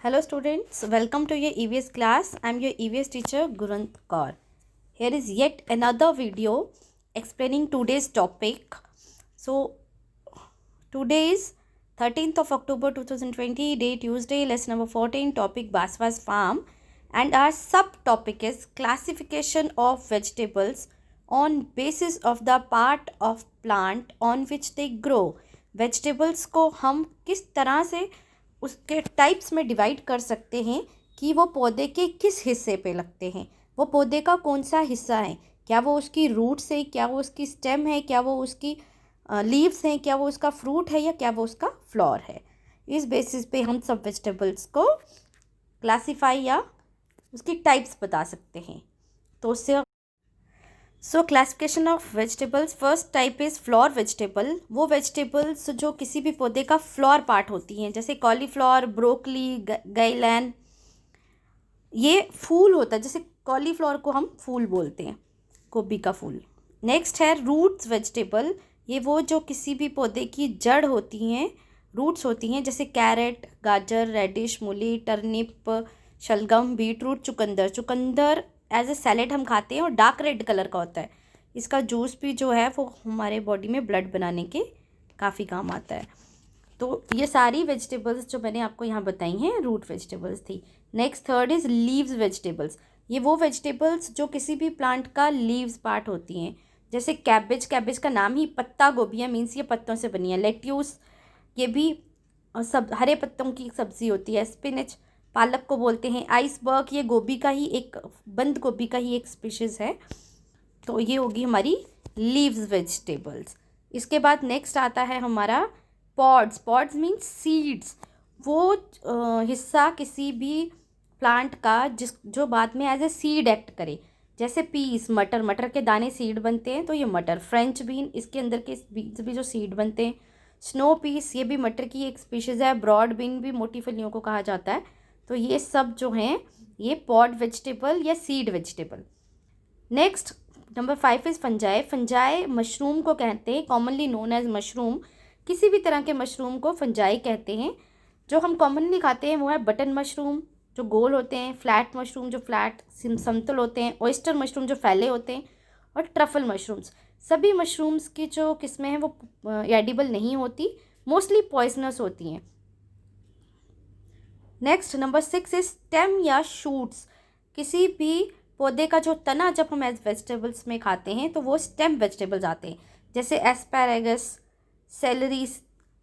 Hello students, welcome to your EVS class. I am your EVS teacher Gurant Kaur. Here is yet another video explaining today's topic. So today is 13th of October 2020, day Tuesday, lesson number 14, topic Baswas farm, and our subtopic is classification of vegetables on basis of the part of plant on which they grow. Vegetables को हम किस तरह से उसके types में divide कर सकते हैं कि वो पौधे के किस हिस्से पे लगते हैं, वो पौधे का कौन सा हिस्सा है, क्या वो उसकी रूट्स है, क्या वो उसकी स्टेम है, क्या वो उसकी लीव्स हैं, क्या वो उसका फ्रूट है या क्या वो उसका फ्लावर है। इस बेसिस पे हम सब वेजिटेबल्स को क्लासीफाई या उसकी टाइप्स बता सकते हैं। तो उससे classification of vegetables, first type is floor vegetable. वो वेजिटेबल्स जो किसी भी पौधे का फ्लोर पार्ट होती हैं, जैसे कॉलीफ्लावर, ब्रोकली, गाइलैन, ये फूल होता है। जैसे कॉलीफ्लावर को हम फूल बोलते हैं, गोभी का फूल। नेक्स्ट है रूट्स वेजिटेबल। ये वो जो किसी भी पौधे की जड़ होती हैं, रूट्स होती हैं, जैसे कैरेट, गाजर, रेडिश, मूली, टर्निप, शलगम, बीटरूट, चुकंदर। चुकंदर एज ए सैलेड हम खाते हैं और डार्क रेड कलर का होता है। इसका जूस भी जो है वो हमारे बॉडी में ब्लड बनाने के काफ़ी काम आता है। तो ये सारी वेजिटेबल्स जो मैंने आपको यहाँ बताई हैं रूट वेजिटेबल्स थी। Next third is leaves vegetables. ये वो वेजिटेबल्स जो किसी भी प्लांट का लीव्स पार्ट होती हैं, जैसे कैबेज। कैबेज का नाम ही पत्ता गोभी है, मीन्स ये पत्तों से बनी है। लेट्यूस, ये भी सब हरे पत्तों की सब्जी होती है। स्पिनच, पालक को बोलते हैं। आइसबर्ग, ये गोभी का ही एक, बंद गोभी का ही एक स्पीशीज़ है। तो ये होगी हमारी लीव्स वेजिटेबल्स। इसके बाद नेक्स्ट आता है हमारा पॉड्स। Pods means seeds. वो हिस्सा किसी भी प्लांट का जो बाद में एज ए सीड एक्ट करे, जैसे पीस, मटर। मटर के दाने सीड बनते हैं, तो ये मटर। फ्रेंच बीन, इसके अंदर के बीन्स भी जो सीड बनते हैं। स्नो पीस, ये भी मटर की एक स्पीशीज़ है। ब्रॉड बीन भी मोटी फलियों को कहा जाता है। तो ये सब जो हैं ये पॉड वेजिटेबल या seed vegetable. Next number 5 is fungi. Fungi mushroom को कहते हैं, कॉमनली नोन एज मशरूम। किसी भी तरह के मशरूम को फंजाई कहते हैं। जो हम कॉमनली खाते हैं वो है बटन मशरूम, जो गोल होते हैं। फ्लैट मशरूम, जो फ्लैट समतल होते हैं। ऑयस्टर मशरूम, जो फैले होते हैं। और ट्रफल मशरूम्स। सभी मशरूम्स की जो किस्में हैं वो एडिबल नहीं होती, मोस्टली पॉइजनस होती हैं। नेक्स्ट नंबर 6 इज स्टेम या शूट्स। किसी भी पौधे का जो तना जब हम एज वेजिटेबल्स में खाते हैं तो वो स्टेम वेजिटेबल्स आते हैं, जैसे एस्पैरागस, सेलरी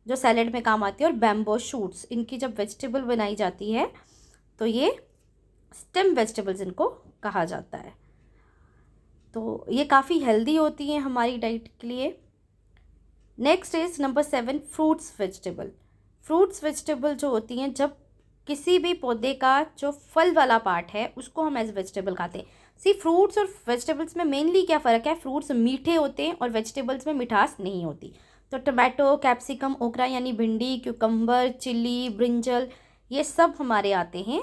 जो सैलेड में काम आती है, और बैम्बो शूट्स। इनकी जब वेजिटेबल बनाई जाती है तो ये स्टेम वेजिटेबल्स इनको कहा जाता है। तो ये काफ़ी हेल्दी होती हैं हमारी डाइट के लिए। Next is number 7 fruits vegetable. Fruits vegetable जो होती हैं जब किसी भी पौधे का जो फल वाला पार्ट है उसको हम एज वेजिटेबल खाते हैं। सी, फ्रूट्स और वेजिटेबल्स में मेनली क्या फ़र्क है? फ्रूट्स मीठे होते हैं और वेजिटेबल्स में मिठास नहीं होती। तो टमाटो, कैप्सिकम, ओकरा यानी भिंडी, क्यूकम्बर, चिली, ब्रिंजल, ये सब हमारे आते हैं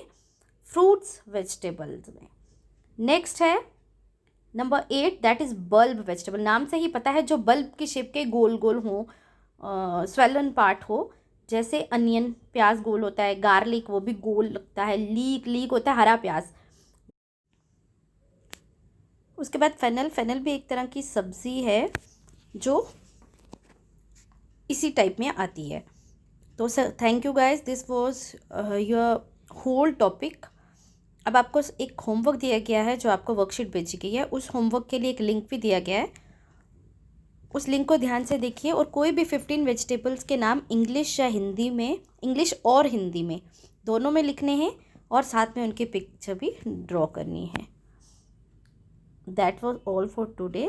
फ्रूट्स वेजिटेबल्स में। नेक्स्ट है number 8, that is bulb vegetable. नाम से ही पता है, जो बल्ब की शेप के गोल गोल हों, स्वेलन पार्ट हो, जैसे अनियन, प्याज गोल होता है। गार्लिक, वो भी गोल लगता है। लीक, लीक होता है हरा प्याज। उसके बाद फेनल। फेनल भी एक तरह की सब्ज़ी है जो इसी टाइप में आती है। तो sir, thank you guys, this was your whole topic. अब आपको एक होमवर्क दिया गया है जो आपको वर्कशीट भेजी गई है। उस होमवर्क के लिए एक लिंक भी दिया गया है, उस लिंक को ध्यान से देखिए। और कोई भी 15 वेजिटेबल्स के नाम इंग्लिश या हिंदी में, इंग्लिश और हिंदी में दोनों में लिखने हैं, और साथ में उनकी पिक्चर भी ड्रॉ करनी है। That was all for today.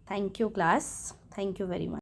Thank you class, thank you very much.